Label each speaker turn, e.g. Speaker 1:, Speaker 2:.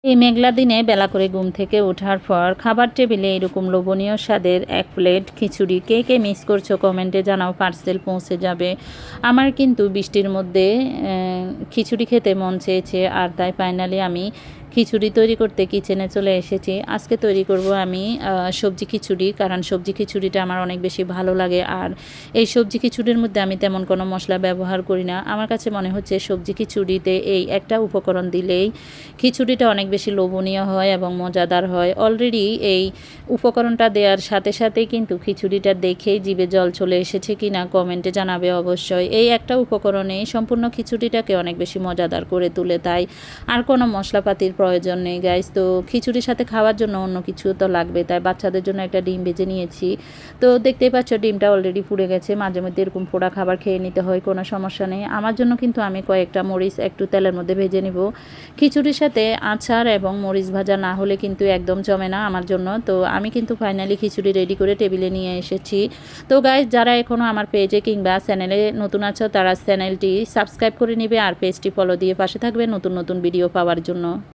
Speaker 1: এই মেঘলা দিনে বেলা করে ঘুম থেকে ওঠার পর খাবার টেবিলে এরকম লোভনীয় স্বাদের এক প্লেট খিচুড়ি কে কে মিস করছো কমেন্টে জানাও, পার্সেল পৌঁছে যাবে। আমার কিন্তু বৃষ্টির মধ্যে খিচুড়ি খেতে মন চেয়েছে, আর তাই ফাইনালি আমি খিচুড়ি তৈরি করতে কিচেনে চলে এসেছি। আজকে তৈরি করব আমি সবজি খিচুড়ি, কারণ সবজি খিচুড়িটা আমার অনেক বেশি ভালো লাগে। আর এই সবজি খিচুড়ির মধ্যে আমি তেমন কোনো মশলা ব্যবহার করি না। আমার কাছে মনে হচ্ছে সবজি খিচুড়িতে এই একটা উপকরণ দিলেই খিচুড়িটা অনেক বেশি লোভনীয় হয় এবং মজাদার হয়। অলরেডি এই উপকরণটা দেওয়ার সাথে সাথেই কিন্তু খিচুড়িটা দেখেই জিভে জল চলে এসেছে কিনা কমেন্টে জানাবে অবশ্যই। এই একটা উপকরণেই সম্পূর্ণ খিচুড়িটাকে অনেক বেশি মজাদার করে তুলে, তাই আর কোনো মশলাপাতির প্রয়োজন নেই গাইস। তো খিচুড়ির সাথে খাওয়ার জন্য অন্য কিছু তো লাগবে, তাই বাচ্চাদের জন্য একটা ডিম ভেজে নিয়েছি। তো দেখতেই পাচ্ছ ডিমটা অলরেডি পুড়ে গেছে। মাঝে মধ্যে এরকম পোড়া খাবার খেয়ে নিতে হয়, কোনো সমস্যা নেই। আমার জন্য কিন্তু আমি কয়েকটা মরিচ একটু তেলের মধ্যে ভেজে নিব। খিচুড়ির সাথে আচার এবং মরিচ ভাজা না হলে কিন্তু একদম জমে না আমার জন্য। তো আমি কিন্তু ফাইনালি খিচুড়ি রেডি করে টেবিলে নিয়ে এসেছি। তো গাইস, যারা এখনও আমার পেজে কিংবা চ্যানেলে নতুন আছো তারা চ্যানেলটি সাবস্ক্রাইব করে নেবে আর পেজটি ফলো দিয়ে পাশে থাকবে নতুন নতুন ভিডিও পাওয়ার জন্য।